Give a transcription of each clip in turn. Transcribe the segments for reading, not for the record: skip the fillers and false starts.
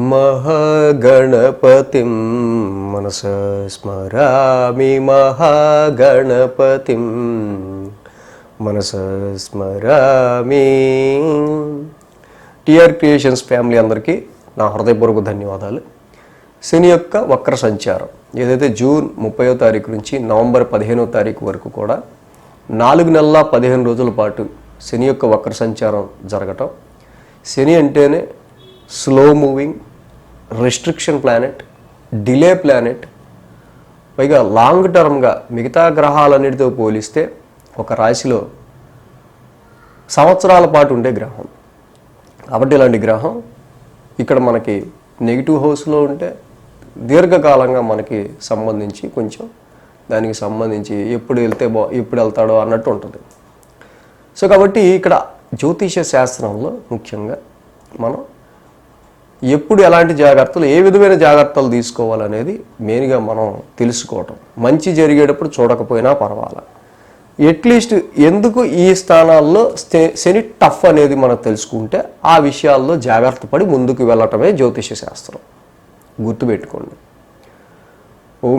మహాగణపతిం మనసా స్మరామి మహాగణపతిం మనసా స్మరామి. TR creations family అందరికీ నా హృదయపూర్వక ధన్యవాదాలు. శని యొక్క వక్ర సంచారం ఏదైతే జూన్ 30వ తారీఖు నుంచి నవంబర్ 15వ తారీఖు వరకు కూడా 4 నెలల 15 రోజుల పాటు శని యొక్క వక్ర సంచారం జరగటం. శని అంటేనే slow moving, restriction planet, delay planet, పైగా లాంగ్ టర్మ్గా మిగతా గ్రహాలన్నిటితో పోలిస్తే ఒక రాశిలో సంవత్సరాల పాటు ఉండే గ్రహం. కాబట్టి ఇలాంటి గ్రహం ఇక్కడ మనకి నెగిటివ్ హౌస్లో ఉంటే దీర్ఘకాలంగా మనకి సంబంధించి కొంచెం దానికి సంబంధించి ఎప్పుడు వెళ్తాడో అన్నట్టు ఉంటుంది. సో కాబట్టి ఇక్కడ జ్యోతిష శాస్త్రంలో ముఖ్యంగా మనం ఎప్పుడు ఎలాంటి జాగ్రత్తలు, ఏ విధమైన జాగ్రత్తలు తీసుకోవాలనేది మెయిన్గా మనం తెలుసుకోవటం. మంచి జరిగేటప్పుడు చూడకపోయినా పర్వాలా, అట్లీస్ట్ ఎందుకు ఈ స్థానాల్లో శని టఫ్ అనేది మనం తెలుసుకుంటే ఆ విషయాల్లో జాగ్రత్త పడి ముందుకు వెళ్ళటమే జ్యోతిష శాస్త్రం. గుర్తుపెట్టుకోండి.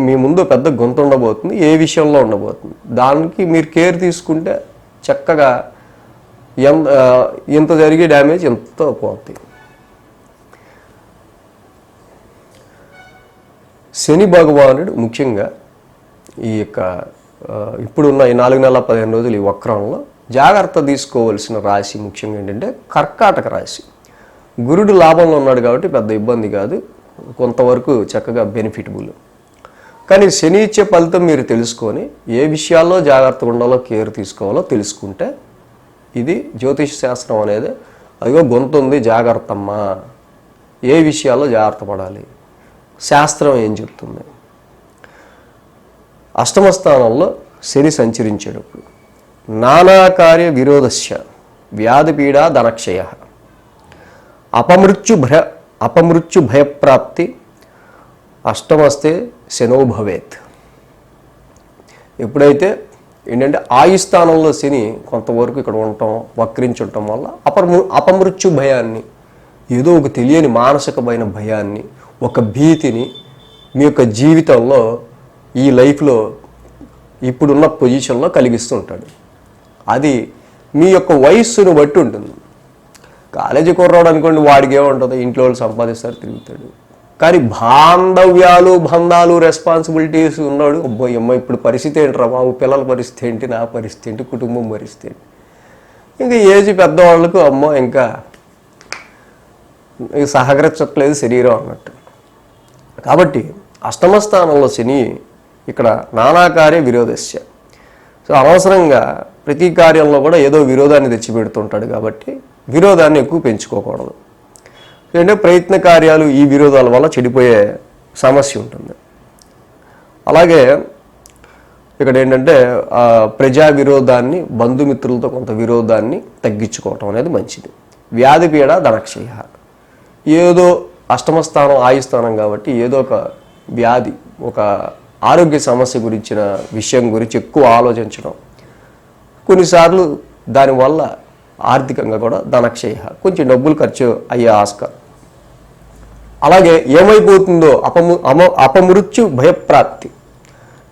మీ ముందు పెద్ద గొంతు ఉండబోతుంది, ఏ విషయంలో ఉండబోతుంది, దానికి మీరు కేర్ తీసుకుంటే చక్కగా ఎంత జరిగే డ్యామేజ్ ఎంతో పోతుంది. శని భగవానుడు ముఖ్యంగా ఈ యొక్క ఇప్పుడున్న ఈ 4 నెలల 15 రోజులు ఈ వక్రంలో జాగ్రత్త తీసుకోవాల్సిన రాశి ముఖ్యంగా ఏంటంటే కర్కాటక రాశి. గురుడు లాభంలో ఉన్నాడు కాబట్టి పెద్ద ఇబ్బంది కాదు, కొంతవరకు చక్కగా బెనిఫిటబుల్. కానీ శని ఇచ్చే ఫలితం మీరు తెలుసుకొని ఏ విషయాల్లో జాగ్రత్తగా ఉండాలో, కేర్ తీసుకోవాలో తెలుసుకుంటే ఇది జ్యోతిష శాస్త్రం అనేది అదిగో గొంతు ఉంది జాగ్రత్తమ్మా, ఏ విషయాల్లో జాగ్రత్త పడాలి, శాస్త్రం ఏం చెప్తుంది. అష్టమ స్థానంలో శని సంచరించేటప్పుడు నానాకార్య విరోధస్య వ్యాధిపీడా ధనక్షయ అపమృత్యు భయప్రాప్తి అష్టమస్తే శనో భవేత్. ఎప్పుడైతే ఏంటంటే ఆయుస్థానంలో శని కొంతవరకు ఇక్కడ ఉండటం, వక్రించటం వల్ల అపమృత్యు భయాన్ని, ఏదో ఒక తెలియని మానసికమైన భయాన్ని, ఒక భీతిని మీ యొక్క జీవితంలో ఈ లైఫ్లో ఇప్పుడున్న పొజిషన్లో కలిగిస్తూ ఉంటాడు. అది మీ యొక్క వయస్సును బట్టి ఉంటుంది. కాలేజీ కుర్రాడు అనుకోండి, వాడికి ఏముంటుంది, ఇంట్లో వాళ్ళు సంపాదిస్తారు, తిరుగుతాడు. కానీ బంధాలు, రెస్పాన్సిబిలిటీస్ ఉన్నాడు, అమ్మ ఇప్పుడు పరిస్థితి ఏంట్రా బాబు, పిల్లల పరిస్థితి ఏంటి, నా పరిస్థితి ఏంటి, కుటుంబం పరిస్థితి ఏంటి. ఇంకా ఏజ్ పెద్దవాళ్ళకు అమ్మో ఇంకా సహకరించట్లేదు శరీరం అన్నట్టు. కాబట్టి అష్టమ స్థానంలో శని ఇక్కడ నానాకార్య విరోధస్య. సో అనవసరంగా ప్రతి కార్యంలో కూడా ఏదో విరోధాన్ని తెచ్చిపెడుతుంటాడు. కాబట్టి విరోధాన్ని ఎక్కువ పెంచుకోకూడదు. అంటే ప్రయత్న కార్యాలు ఈ విరోధాల వల్ల చెడిపోయే సమస్య ఉంటుంది. అలాగే ఇక్కడ ఏంటంటే ప్రజా విరోధాన్ని, బంధుమిత్రులతో కొంత విరోధాన్ని తగ్గించుకోవటం అనేది మంచిది. వ్యాధిపీడ ధనక్షయ, ఏదో అష్టమ స్థానం ఆయుస్థానం కాబట్టి ఏదో ఒక వ్యాధి, ఒక ఆరోగ్య సమస్య గురించిన విషయం గురించి ఎక్కువ ఆలోచించడం, కొన్నిసార్లు దానివల్ల ఆర్థికంగా కూడా ధనక్షయ, కొంచెం డబ్బులు ఖర్చు అయ్యే ఆస్కారం. అలాగే ఏమైపోతుందో అపమృత్యు భయప్రాప్తి,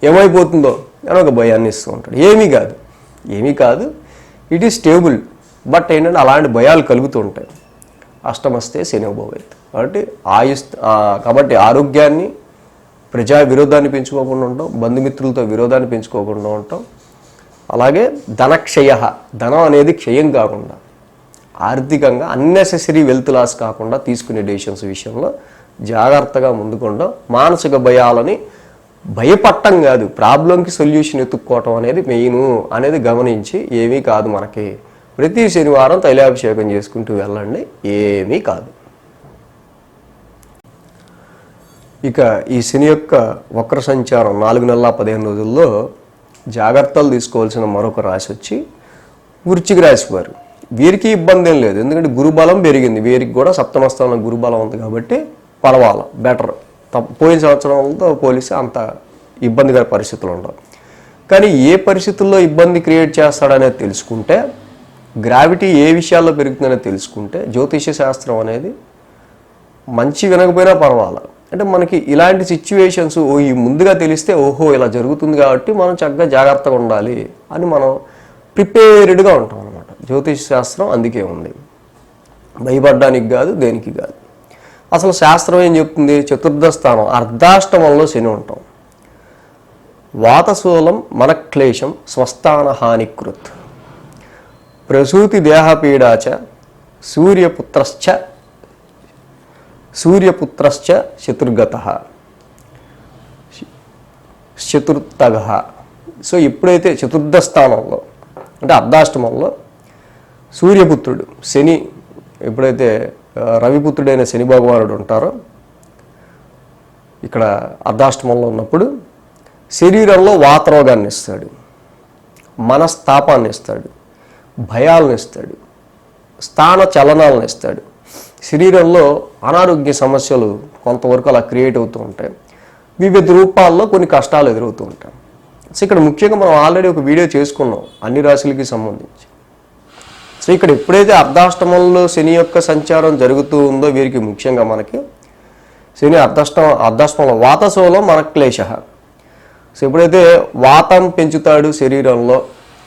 ఏమైపోతుందో అని ఒక భయాన్ని ఇస్తూ ఉంటాడు. ఏమీ కాదు, ఇట్ ఈస్ స్టేబుల్. బట్ ఏంటంటే అలాంటి భయాలు కలుగుతూ ఉంటాయి. అష్టమస్తే శనో భవేత్. కాబట్టి ఆరోగ్యాన్ని, ప్రజా విరోధాన్ని పెంచుకోకుండా ఉంటాం, బంధుమిత్రులతో విరోధాన్ని పెంచుకోకుండా ఉంటాం. అలాగే ధనక్షయ, ధనం అనేది క్షయం కాకుండా, ఆర్థికంగా అన్నెసెసరీ వెల్త్ లాస్ కాకుండా తీసుకునే డెసిషన్స్ విషయంలో జాగ్రత్తగా ముందుకుంటాం. మానసిక భయాలని భయపడటం కాదు, ప్రాబ్లంకి సొల్యూషన్ ఎత్తుక్కోవటం అనేది మెయిన్ అనేది గమనించి ఏమీ కాదు మనకి, ప్రతి శనివారం తైలాభిషేకం చేసుకుంటూ వెళ్ళండి, ఏమీ కాదు. ఇక ఈ శని యొక్క వక్ర సంచారం 4 నెలల 15 రోజుల్లో జాగ్రత్తలు తీసుకోవాల్సిన మరొక రాశి వచ్చి వృశ్చిక రాశి వారు. వీరికి ఇబ్బంది ఏం లేదు, ఎందుకంటే గురుబలం పెరిగింది, వీరికి కూడా సప్తమ స్థానంలో గురుబలం ఉంది కాబట్టి పర్వాలా, బెటర్. పోయిన సంవత్సరంతో పోలిస్తే అంత ఇబ్బందికర పరిస్థితులు ఉండవు. కానీ ఏ పరిస్థితుల్లో ఇబ్బంది క్రియేట్ చేస్తాడనేది తెలుసుకుంటే, గ్రావిటీ ఏ విషయాల్లో పెరుగుతుందనేది తెలుసుకుంటే జ్యోతిష శాస్త్రం అనేది మంచి వినకపోయినా పర్వాలేదు. అంటే మనకి ఇలాంటి సిచ్యువేషన్స్ ఈ ముందుగా తెలిస్తే ఓహో ఇలా జరుగుతుంది కాబట్టి మనం చక్కగా జాగ్రత్తగా ఉండాలి అని మనం ప్రిపేర్డ్గా ఉంటాం అనమాట. జ్యోతిష్ శాస్త్రం అందుకే ఉంది, భయపడడానికి కాదు, దేనికి కాదు. అసలు శాస్త్రం ఏం చెప్తుంది? చతుర్థ స్థానం అర్ధాష్టమంలో శని ఉంటాం. వాతశూలం మనక్లేశం స్వస్థాన హానికృత్ ప్రసూతి దేహపీడాచ సూర్యపుత్రశ్చ చతుర్గతః చతుర్థగః. సో ఎప్పుడైతే చతుర్థ స్థానంలో అంటే అర్ధాష్టమంలో సూర్యపుత్రుడు శని, ఎప్పుడైతే రవిపుత్రుడైన శని భగవానుడు ఉంటారో ఇక్కడ అర్ధాష్టమంలో ఉన్నప్పుడు శరీరంలో వాతరోగాన్ని ఇస్తాడు, మనస్తాపాన్ని ఇస్తాడు, భయాలను ఇస్తాడు, స్థాన చలనాలను ఇస్తాడు. శరీరంలో అనారోగ్య సమస్యలు కొంతవరకు అలా క్రియేట్ అవుతూ ఉంటాయి. వివిధ రూపాల్లో కొన్ని కష్టాలు ఎదురవుతూ ఉంటాయి. సో ఇక్కడ ముఖ్యంగా మనం ఆల్రెడీ ఒక వీడియో చేసుకున్నాం అన్ని రాశులకి సంబంధించి. సో ఇక్కడ ఎప్పుడైతే అర్ధాష్టమంలో శని యొక్క సంచారం జరుగుతూ ఉందో వీరికి ముఖ్యంగా మనకి శని అర్ధాష్టమంలో వాతశూలం మనక్లేశః. సో ఎప్పుడైతే వాతం పెంచుతాడు శరీరంలో,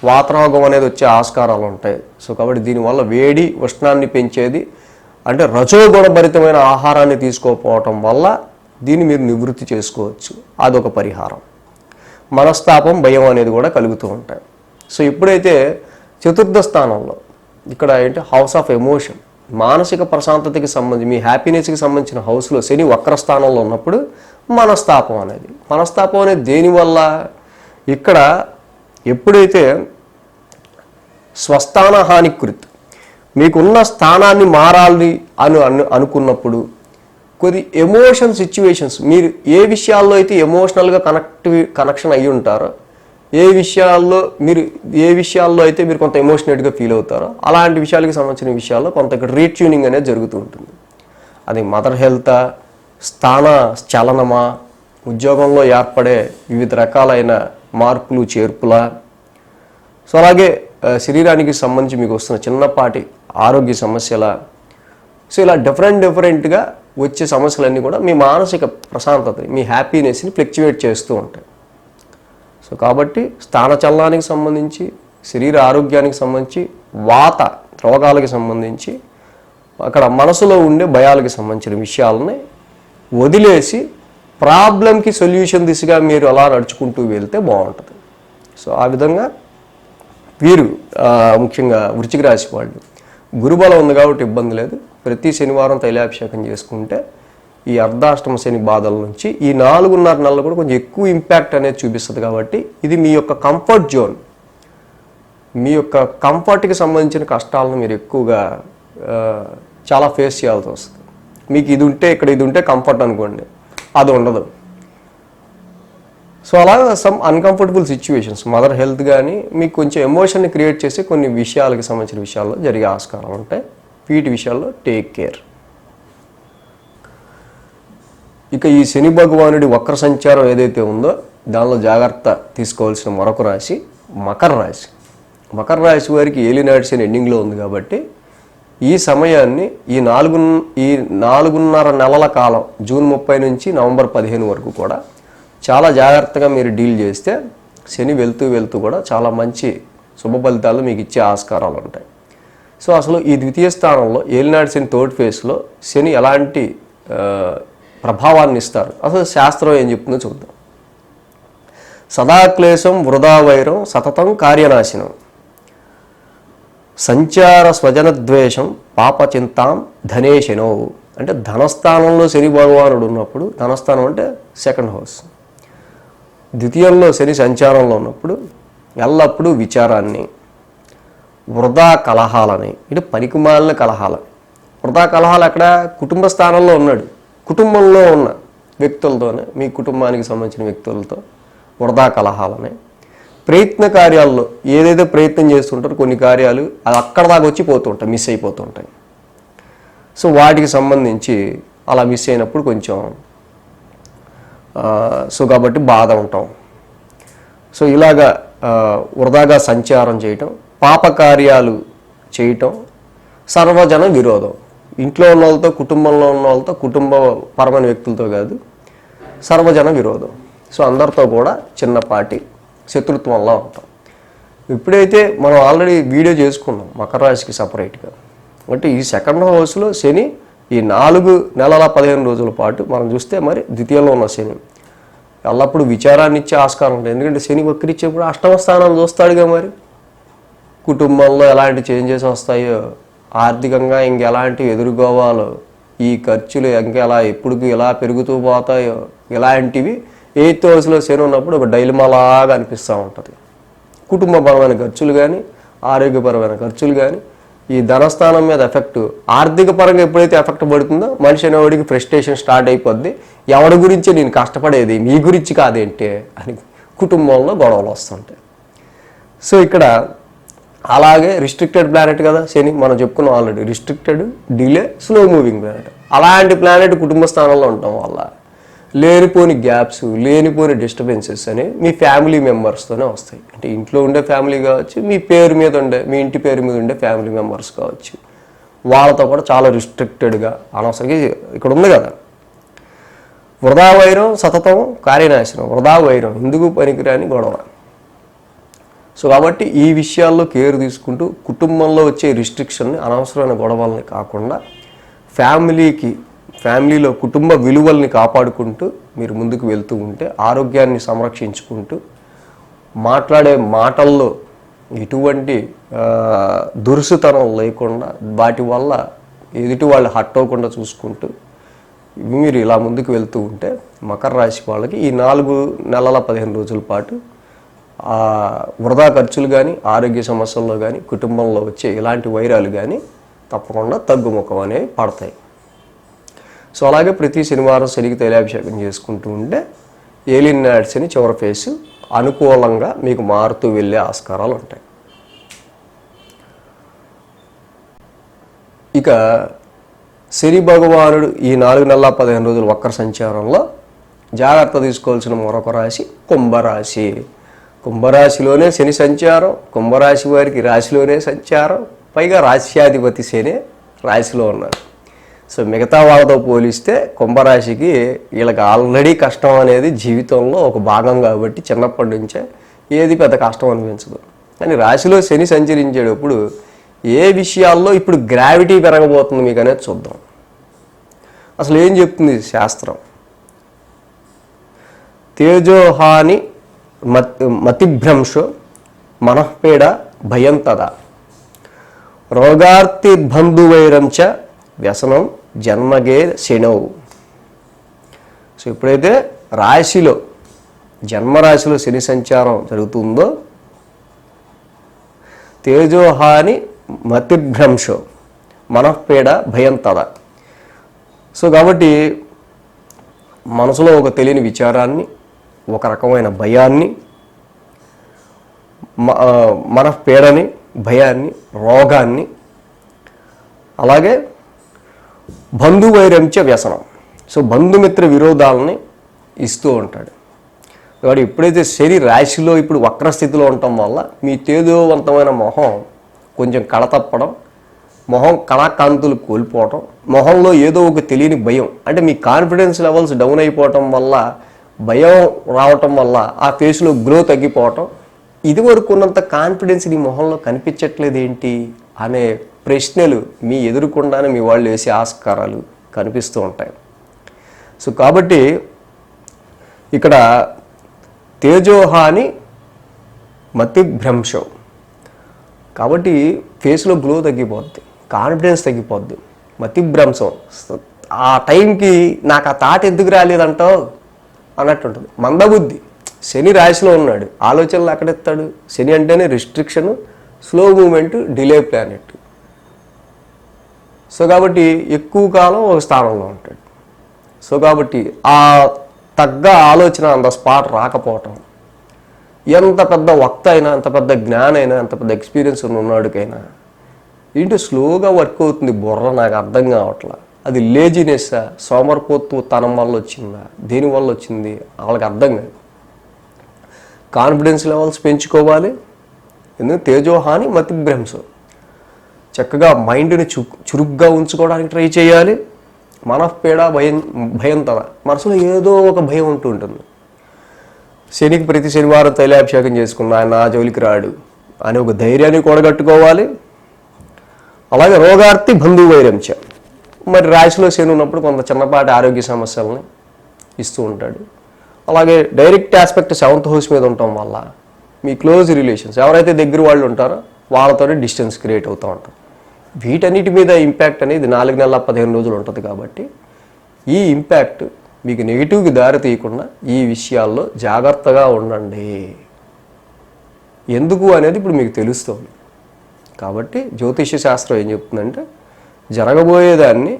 వాతరోగం అనేది వచ్చే ఆస్కారాలు ఉంటాయి. సో కాబట్టి దీనివల్ల వేడి ఉష్ణాన్ని పెంచేది అంటే రజోగుణభరితమైన ఆహారాన్ని తీసుకోకపోవటం వల్ల దీన్ని మీరు నివృత్తి చేసుకోవచ్చు. అదొక పరిహారం. మనస్తాపం, భయం అనేది కూడా కలుగుతూ ఉంటాయి. సో ఎప్పుడైతే చతుర్థ స్థానంలో ఇక్కడ ఏంటి హౌస్ ఆఫ్ ఎమోషన్, మానసిక ప్రశాంతతకి సంబంధించి మీ హ్యాపీనెస్కి సంబంధించిన హౌస్లో శని వక్రస్థానంలో ఉన్నప్పుడు మనస్తాపం అనేది దేనివల్ల? ఇక్కడ ఎప్పుడైతే స్వస్థాన హానికృత్ మీకున్న స్థానాన్ని మారాలి అనుకున్నప్పుడు కొద్ది ఎమోషన్ సిచ్యువేషన్స్, మీరు ఏ విషయాల్లో అయితే ఎమోషనల్గా కనెక్షన్ అయ్యి ఉంటారో, ఏ విషయాల్లో అయితే మీరు కొంత ఎమోషనేట్గా ఫీల్ అవుతారో అలాంటి విషయాలకి సంబంధించిన విషయాల్లో కొంత ఇక్కడ రీట్యూనింగ్ అనేది జరుగుతూ ఉంటుంది. అది మదర్ హెల్తా, స్థాన చలనమా, ఉద్యోగంలో ఏర్పడే వివిధ రకాలైన మార్పులు చేర్పుల, సో అలాగే శరీరానికి సంబంధించి మీకు వస్తున్న చిన్నపాటి ఆరోగ్య సమస్యల, సో ఇలా డిఫరెంట్గా వచ్చే సమస్యలన్నీ కూడా మీ మానసిక ప్రశాంతతని, మీ హ్యాపీనెస్ని ఫ్లక్చువేట్ చేస్తూ ఉంటాయి. సో కాబట్టి స్థాన చలనానికి సంబంధించి, శరీర ఆరోగ్యానికి సంబంధించి, వాత రోగాలకి సంబంధించి, అక్కడ మనసులో ఉండే భయాలకి సంబంధించిన విషయాలని వదిలేసి ప్రాబ్లంకి సొల్యూషన్ దిశగా మీరు అలా నడుచుకుంటూ వెళ్తే బాగుంటుంది. సో ఆ విధంగా వీరు ముఖ్యంగా వృశ్చిక రాశి వాళ్ళు గురుబలం ఉంది కాబట్టి ఇబ్బంది లేదు. ప్రతి శనివారం తైలాభిషేకం చేసుకుంటే ఈ అర్ధాష్టమ శని బాధల నుంచి ఈ 4.5 నెలలు కూడా కొంచెం ఎక్కువ ఇంపాక్ట్ అనేది చూపిస్తుంది. కాబట్టి ఇది మీ యొక్క కంఫర్ట్ జోన్, మీ యొక్క కంఫర్ట్కి సంబంధించిన కష్టాలను మీరు ఎక్కువగా చాలా ఫేస్ చేయాల్సి వస్తుంది. మీకు ఇది ఉంటే కంఫర్ట్ అనుకోండి, అది ఉండదు. సో అలా some uncomfortable situations, mother health కానీ మీకు కొంచెం ఎమోషన్ని క్రియేట్ చేసి కొన్ని విషయాలకు సంబంధించిన విషయాల్లో జరిగే ఆస్కారం ఉంటాయి. వీటి విషయాల్లో టేక్ కేర్. ఇక ఈ శని భగవానుడి వక్ర సంచారం ఏదైతే ఉందో దానిలో జాగ్రత్త తీసుకోవాల్సిన మరొక రాశి మకర రాశి. మకర రాశి వారికి ఏలినాటి శని ఎండింగ్లో ఉంది కాబట్టి ఈ సమయాన్ని ఈ 4.5 నెలల కాలం, జూన్ 30 నుంచి నవంబర్ 15 వరకు కూడా చాలా జాగ్రత్తగా మీరు డీల్ చేస్తే శని వెళ్తూ కూడా చాలా మంచి శుభ ఫలితాలు మీకు ఇచ్చే ఆస్కారాలు ఉంటాయి. సో అసలు ఈ ద్వితీయ స్థానంలో ఏలినాటి శని థర్డ్ ఫేజ్లో శని ఎలాంటి ప్రభావాన్ని ఇస్తారు, అసలు శాస్త్రం ఏం చెప్తుందో చూద్దాం. సదాక్లేశం వృధా వైరం సతతం కార్యనాశనం సంచార స్వజనద్వేషం పాపచింతాం ధనేశనో. అంటే ధనస్థానంలో శని భగవానుడు ఉన్నప్పుడు, ధనస్థానం అంటే సెకండ్ హౌస్, ద్వితీయంలో శని సంచారంలో ఉన్నప్పుడు ఎల్లప్పుడూ విచారాన్ని, వృధా కలహాలని, అంటే పనికిమాలిన కలహాలని. వృధా కలహాలు అక్కడ కుటుంబ స్థానంలో ఉన్నాడు, కుటుంబంలో ఉన్న వ్యక్తులతోనే, మీ కుటుంబానికి సంబంధించిన వ్యక్తులతో వృధా కలహాలని. ప్రయత్న కార్యాల్లో ఏదైతే ప్రయత్నం చేస్తుంటారో కొన్ని కార్యాలు అది అక్కడ దాకా వచ్చి పోతుంటాయి, మిస్ అయిపోతుంటాయి. సో వాటికి సంబంధించి అలా మిస్ అయినప్పుడు కొంచెం సో కాబట్టి బాధ ఉంటాం. సో ఇలాగా వృధాగా సంచారం చేయటం, పాపకార్యాలు చేయటం, సర్వజన విరోధం, ఇంట్లో ఉన్న వాళ్ళతో, కుటుంబంలో ఉన్న వాళ్ళతో, కుటుంబ పరమైన వ్యక్తులతో కాదు, సర్వజన విరోధం. సో అందరితో కూడా చిన్నపాటి శత్రుత్వంలా ఉంటాం. ఇప్పుడైతే మనం ఆల్రెడీ వీడియో చేసుకున్నాం మకర రాశికి సపరేట్గా. అంటే ఈ సెకండ్ హౌస్లో శని ఈ 4 నెలల 15 రోజుల పాటు మనం చూస్తే మరి ద్వితీయంలో ఉన్న శని ఎల్లప్పుడూ విచారాన్ని ఇచ్చే ఆస్కారం ఉంటుంది. ఎందుకంటే శని వక్రిచ్చేప్పుడు అష్టమ స్థానాన్ని చూస్తాడుగా, మరి కుటుంబంలో ఎలాంటి చేంజెస్ వస్తాయో, ఆర్థికంగా ఇంకెలాంటి ఎదుర్కోవాలో, ఈ ఖర్చులు ఇంకెలా ఎప్పుడు ఎలా పెరుగుతూ పోతాయో, ఇలాంటివి 8th హౌస్లో శని ఉన్నప్పుడు ఒక డైలమాలాగా అనిపిస్తూ ఉంటుంది. కుటుంబపరమైన ఖర్చులు కానీ, ఆరోగ్యపరమైన ఖర్చులు కానీ, ఈ ధనస్థానం మీద ఎఫెక్ట్, ఆర్థిక పరంగా ఎప్పుడైతే ఎఫెక్ట్ పడుతుందో మనిషి అనేవాడికి ఫ్రస్ట్రేషన్ స్టార్ట్ అయిపోద్ది. ఎవరి గురించి నేను కష్టపడేది, మీ గురించి కాదేంటే అని కుటుంబంలో గొడవలు వస్తుంటాయి. సో ఇక్కడ అలాగే రిస్ట్రిక్టెడ్ ప్లానెట్ కదా శని, మనం చెప్పుకున్నాం already, restricted, delay, slow moving planet. అలాంటి ప్లానెట్ కుటుంబ స్థానంలో ఉండటం వల్ల లేనిపోని గ్యాప్స్, లేనిపోని డిస్టర్బెన్సెస్ అనేవి మీ ఫ్యామిలీ మెంబర్స్తోనే వస్తాయి. అంటే ఇంట్లో ఉండే ఫ్యామిలీ కావచ్చు, మీ పేరు మీద ఉండే, మీ ఇంటి పేరు మీద ఉండే ఫ్యామిలీ మెంబర్స్ కావచ్చు, వాళ్ళతో కూడా చాలా రిస్ట్రిక్టెడ్గా అనవసరంగా ఇక్కడ ఉంది కదా, వృధా వైరం సతతం కార్యనాశనం, వృధా వైరం ఎందుకు పనికిరాని గొడవ. సో కాబట్టి ఈ విషయాల్లో కేర్ తీసుకుంటూ కుటుంబంలో వచ్చే రిస్ట్రిక్షన్ని, అనవసరమైన గొడవల్ని కాకుండా ఫ్యామిలీలో కుటుంబ విలువల్ని కాపాడుకుంటూ మీరు ముందుకు వెళ్తూ ఉంటే, ఆరోగ్యాన్ని సంరక్షించుకుంటూ, మాట్లాడే మాటల్లో ఎటువంటి దురుసుతనం లేకుండా, వాటి వల్ల ఎదుటి వాళ్ళు హర్ట్ అవ్వకుండా చూసుకుంటూ మీరు ఇలా ముందుకు వెళ్తూ ఉంటే మకర రాశి వాళ్ళకి ఈ 4 నెలల 15 రోజుల పాటు వృధా ఖర్చులు కానీ, ఆరోగ్య సమస్యల్లో కానీ, కుటుంబంలో వచ్చే ఇలాంటి వైరాలు కానీ తప్పకుండా తగ్గుముఖం అనేవి పడతాయి. సో అలాగే ప్రతి శనివారం శనికి తైలాభిషేకం చేసుకుంటూ ఉంటే ఏలియన్ నాట్స్ అని చివరి ఫేసు అనుకూలంగా మీకు మారుతూ వెళ్ళే ఆస్కారాలు ఉంటాయి. ఇక శని భగవానుడు ఈ 4 నెలల 15 రోజులు వక్ర సంచారంలో జాగ్రత్త తీసుకోవాల్సిన మరొక రాశి కుంభరాశి. కుంభరాశిలోనే శని సంచారం, కుంభరాశి వారికి రాశిలోనే సంచారం, పైగా రాశ్యాధిపతి శని రాశిలో ఉన్నారు. సో మిగతా వాళ్ళతో పోలిస్తే కుంభరాశికి వీళ్ళకి ఆల్రెడీ కష్టం అనేది జీవితంలో ఒక భాగం కాబట్టి చిన్నప్పటి నుంచే ఏది పెద్ద కష్టం అనిపించదు. కానీ రాశిలో శని సంచరించేటప్పుడు ఏ విషయాల్లో ఇప్పుడు గ్రావిటీ పెరగబోతుంది మీకు అనేది చూద్దాం. అసలు ఏం చెప్తుంది శాస్త్రం? తేజోహాని మతిభ్రంశో మనఃపీడ భయం తదా రోగార్తిర్బంధువైరంచ వ్యసనం జన్మగే శనౌ. సో ఎప్పుడైతే రాశిలో జన్మరాశిలో శని సంచారం జరుగుతుందో తేజోహాని మతిభ్రంశో మనఃపీడ భయం తద. సో కాబట్టి మనసులో ఒక తెలియని విచారాన్ని, ఒక రకమైన భయాన్ని, మనఃపీడని, భయాన్ని, రోగాన్ని, అలాగే బంధువైరంచ వ్యసనం. సో బంధుమిత్ర విరోధాలని ఇస్తూ ఉంటాడు. కాబట్టి ఎప్పుడైతే శని రాశిలో ఇప్పుడు వక్రస్థితిలో ఉండటం వల్ల మీ తేజోవంతమైన మొహం కొంచెం కళతప్పడం, మొహం కళాకాంతులు కోల్పోవటం, మొహంలో ఏదో ఒక తెలియని భయం, అంటే మీ కాన్ఫిడెన్స్ లెవెల్స్ డౌన్ అయిపోవటం వల్ల, భయం రావటం వల్ల ఆ ఫేస్లో గ్లో తగ్గిపోవటం, ఇదివరకు ఉన్నంత కాన్ఫిడెన్స్ నీ మొహంలో కనిపించట్లేదు ఏంటి అనే ప్రశ్నలు మీ ఎదురుకుండానే మీ వాళ్ళు వేసే ఆస్కారాలు కనిపిస్తూ ఉంటాయి. సో కాబట్టి ఇక్కడ తేజోహాని మతిభ్రంశం, కాబట్టి ఫేస్లో గ్లో తగ్గిపోద్ది, కాన్ఫిడెన్స్ తగ్గిపోద్ది, మతిభ్రంశం. ఆ టైంకి నాకు ఆ థాట్ ఎందుకు రాలేదంటావు అన్నట్టు ఉంటుంది. మందబుద్ధి, శని రాశిలో ఉన్నాడు, ఆలోచనలు ఎక్కడెత్తాడు? శని అంటేనే restriction, slow moment, delay planet. So కాబట్టి ఎక్కువ కాలం ఒక స్థానంలో ఉంటాడు. సో కాబట్టి ఆ తగ్గ ఆలోచన అంత స్పాట్ రాకపోవటం, ఎంత పెద్ద వక్త అయినా, ఎంత పెద్ద జ్ఞానైనా, ఎంత పెద్ద ఎక్స్పీరియన్స్ ఉన్నాడుకైనా ఏంటో స్లోగా వర్క్ అవుతుంది బుర్ర, నాకు అర్థం కావట్లా. అది లేజినెస్సా, సోమరిపోతు తనం వల్ల వచ్చిందా, దేనివల్ల వచ్చింది వాళ్ళకి అర్థం కాదు. కాన్ఫిడెన్స్ లెవెల్స్ పెంచుకోవాలి. ఎందుకంటే తేజోహాని మతిభ్రంశం. చక్కగా మైండ్ని చురుగ్గా ఉంచుకోవడానికి ట్రై చేయాలి. మనఃపీడ, భయంతర, మనసులో ఏదో ఒక భయం ఉంటూ ఉంటుంది. శనికి ప్రతి శనివారం తైలాభిషేకం చేసుకున్న ఆయన నా జోలికి రాడు అని ఒక ధైర్యాన్ని కూడగట్టుకోవాలి. అలాగే రోగార్తి బంధువైరంచ, మరి రాశిలో శని ఉన్నప్పుడు కొంత చిన్నపాటి ఆరోగ్య సమస్యలని ఇస్తూ ఉంటాడు. అలాగే డైరెక్ట్ ఆస్పెక్ట్ 7th హౌస్ మీద ఉండటం వల్ల మీ క్లోజ్ రిలేషన్స్ ఎవరైతే దగ్గర వాళ్ళు ఉంటారో వాళ్ళతోనే డిస్టెన్స్ క్రియేట్ అవుతూ ఉంటారు. వీటన్నిటి మీద ఇంపాక్ట్ అనేది 4 నెలల 15 రోజులు ఉంటుంది. కాబట్టి ఈ ఇంపాక్ట్ మీకు నెగిటివ్కి దారి తీయకుండా ఈ విషయాల్లో జాగ్రత్తగా ఉండండి. ఎందుకు అనేది ఇప్పుడు మీకు తెలుస్తుంది. కాబట్టి జ్యోతిష్య శాస్త్రం ఏం చెప్తుందంటే జరగబోయేదాన్ని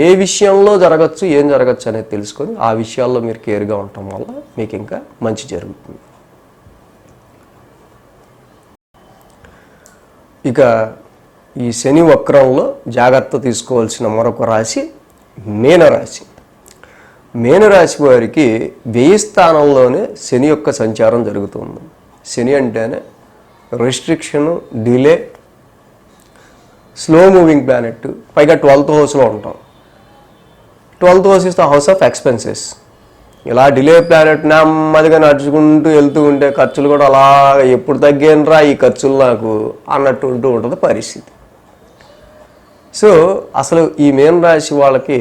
ఏ విషయంలో జరగచ్చు, ఏం జరగచ్చు అనేది తెలుసుకొని ఆ విషయాల్లో మీరు కేర్గా ఉండటం వల్ల మీకు ఇంకా మంచి జరుగుతుంది. ఇక ఈ శని వక్రంలో జాగ్రత్త తీసుకోవాల్సిన మరొక రాశి మీనరాశి. మీనరాశి వారికి 1000 స్థానంలోనే శని యొక్క సంచారం జరుగుతుంది. శని అంటేనే రెస్ట్రిక్షను, డిలే, స్లో మూవింగ్ ప్లానెట్, పైగా 12th హౌస్లో ఉంటాం. 12th house is the house of expenses. ఇలా డిలే ప్లానెట్ నెమ్మదిగా నడుచుకుంటూ వెళ్తూ ఉంటే ఖర్చులు కూడా అలా ఎప్పుడు తగ్గేనరా ఈ ఖర్చులు నాకు అన్నట్టు ఉంటూ ఉంటుంది పరిస్థితి. సో అసలు ఈ మీన రాశి వాళ్ళకి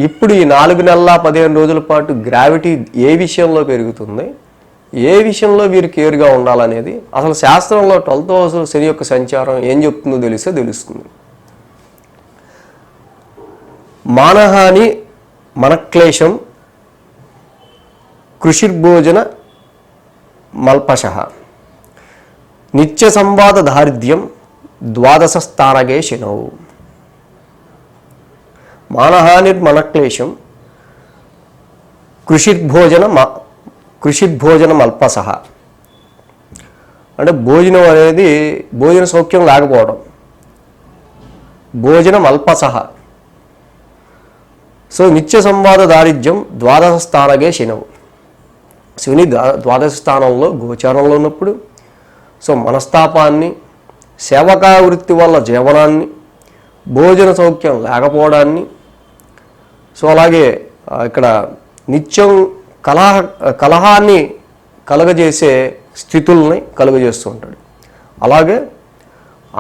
ఇప్పుడు ఈ 4 నెలల 15 రోజుల పాటు గ్రావిటీ ఏ విషయంలో పెరుగుతుంది, ఏ విషయంలో వీరు కేర్గా ఉండాలనేది అసలు శాస్త్రంలో 12th హౌస్ శని యొక్క సంచారం ఏం చెప్తుందో తెలిస్తే తెలుస్తుంది. మానహాని, మనక్లేశం, కృషిర్భోజన మల్పశః, నిత్య సంవాద దారిద్ర్యం, 12 స్థానగే శనౌ. మానహానిర్మనక్లేశం, కృషిర్భోజనం అల్పశః అంటే భోజనం అనేది భోజన సౌఖ్యం లేకపోవడం. భోజనం అల్పశః. సో నిత్య సంవాద దారిద్ర్యం 12 స్థానగే శనవు. శని 12 స్థానంలో గోచారంలో ఉన్నప్పుడు సో మనస్తాపాన్ని, సేవకా వృత్తి వల్ల జీవనాన్ని, భోజన సౌఖ్యం లేకపోవడాన్ని, సో అలాగే ఇక్కడ నిత్యం కలహాన్ని కలగజేసే స్థితుల్ని కలుగజేస్తూ ఉంటాడు. అలాగే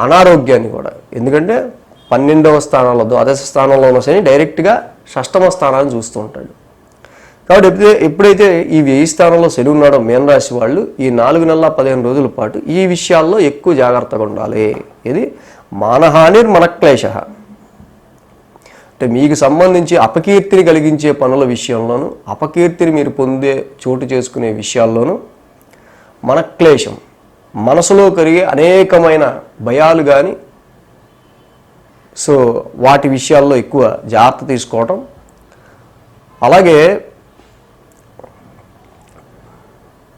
అనారోగ్యాన్ని కూడా, ఎందుకంటే 12వ స్థానంలో 12 స్థానంలో ఉన్న శని డైరెక్ట్గా 6వ స్థానాన్ని చూస్తూ ఉంటాడు. కాబట్టి ఎప్పుడైతే ఈ 1000 స్థానంలో శని ఉన్నాడో మీనరాశి వాళ్ళు ఈ 4 నెలల 15 రోజుల పాటు ఈ విషయాల్లో ఎక్కువ జాగ్రత్తగా ఉండాలి. ఇది మానహానిర్మనక్లేశః అంటే మీకు సంబంధించి అపకీర్తిని కలిగించే పనుల విషయంలోనూ, అపకీర్తిని మీరు పొందే చోటు చేసుకునే విషయాల్లోనూ, మనక్లేశం మనసులో కలిగే అనేకమైన భయాలు కానీ సో వాటి విషయాల్లో ఎక్కువ జాగ్రత్త తీసుకోవటం. అలాగే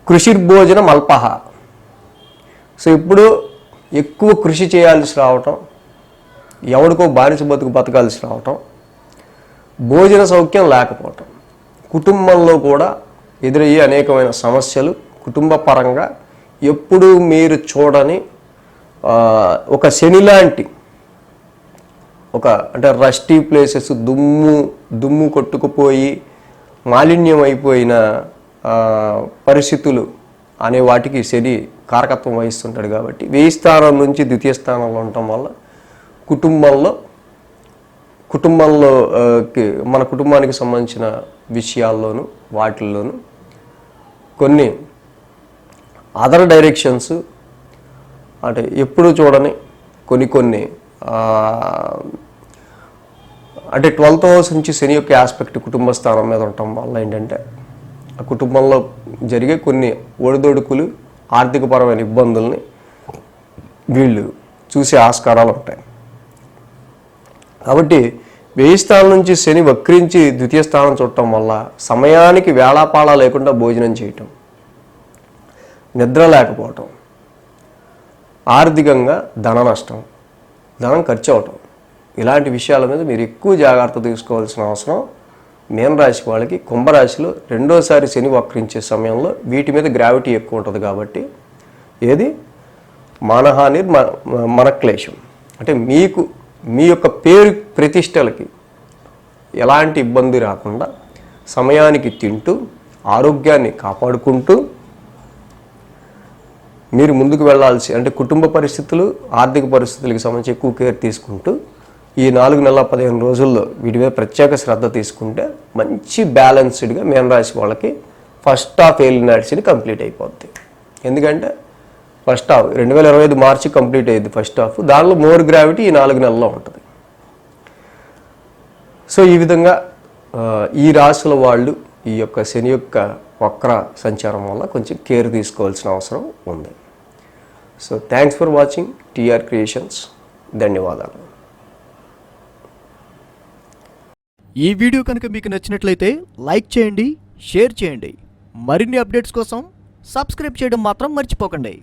కృషిర్భోజనం అల్పః. సో ఇప్పుడు ఎక్కువ కృషి చేయాల్సి రావటం, ఎవరికో బానిస బతకాల్సి రావటం, భోజన సౌఖ్యం లేకపోవటం, కుటుంబంలో కూడా ఎదురయ్యే అనేకమైన సమస్యలు, కుటుంబ పరంగా ఎప్పుడూ మీరు చూడని ఒక శని లాంటి ఒక అంటే రస్టీ ప్లేసెస్, దుమ్ము కొట్టుకుపోయి మాలిన్యం అయిపోయిన పరిస్థితులు అనే వాటికి శని కారకత్వం వహిస్తుంటాడు. కాబట్టి 1000 స్థానం నుంచి 2వ స్థానంలో ఉండటం వల్ల కుటుంబంలో మన కుటుంబానికి సంబంధించిన విషయాల్లోనూ వాటిల్లోనూ కొన్ని అదర్ డైరెక్షన్స్ అంటే ఎప్పుడూ చూడని కొన్ని అంటే 12th హౌస్ నుంచి శని యొక్క ఆస్పెక్ట్ కుటుంబ స్థానం మీద ఉండటం వల్ల ఏంటంటే ఆ కుటుంబంలో జరిగే కొన్ని ఒడిదొడుకులు, ఆర్థికపరమైన ఇబ్బందుల్ని వీళ్ళు చూసే ఆస్కారాలు ఉంటాయి. కాబట్టి 1000 స్థానం నుంచి శని వక్రించి 2వ స్థానం చూడటం వల్ల సమయానికి వేళాపాళా లేకుండా భోజనం చేయటం, నిద్ర లేకపోవటం, ఆర్థికంగా ధన నష్టం, ధనం ఖర్చు అవటం, ఇలాంటి విషయాల మీద మీరు ఎక్కువ జాగ్రత్త తీసుకోవాల్సిన అవసరం మీనరాశి వాళ్ళకి. కుంభరాశిలో 2వసారి శని వక్రించే సమయంలో వీటి మీద గ్రావిటీ ఎక్కువ ఉంటుంది. కాబట్టి ఏది మానహాని మనక్లేశం, అంటే మీకు మీ యొక్క పేరు ప్రతిష్టలకి ఎలాంటి ఇబ్బంది రాకుండా సమయానికి తింటూ ఆరోగ్యాన్ని కాపాడుకుంటూ మీరు ముందుకు వెళ్ళాల్సి అంటే కుటుంబ పరిస్థితులు ఆర్థిక పరిస్థితులకు సంబంధించి ఎక్కువ కేర్ తీసుకుంటూ ఈ 4 నెలల 15 రోజుల్లో వీటి మీద ప్రత్యేక శ్రద్ధ తీసుకుంటే మంచి బ్యాలెన్స్డ్గా మీనరాశి వాళ్ళకి ఫస్ట్ హాఫ్ ఏలినాడ్స్ని కంప్లీట్ అయిపోద్ది. ఎందుకంటే ఫస్ట్ హాఫ్ 2025 మార్చి కంప్లీట్ అయ్యింది ఫస్ట్ హాఫ్, దానిలో మోర్ గ్రావిటీ ఈ 4 నెలల్లో ఉంటుంది. సో ఈ విధంగా ఈ రాశుల వాళ్ళు ఈ యొక్క శని యొక్క వక్ర సంచారం వల్ల కొంచెం కేర్ తీసుకోవాల్సిన అవసరం ఉంది. So thanks for watching TR creations. ధన్యవాదాలు. ఈ వీడియో కనుక మీకు నచ్చినట్లయితే లైక్ చేయండి, షేర్ చేయండి. మరిన్ని అప్డేట్స్ కోసం సబ్స్క్రైబ్ చేయడం మాత్రం మర్చిపోకండి.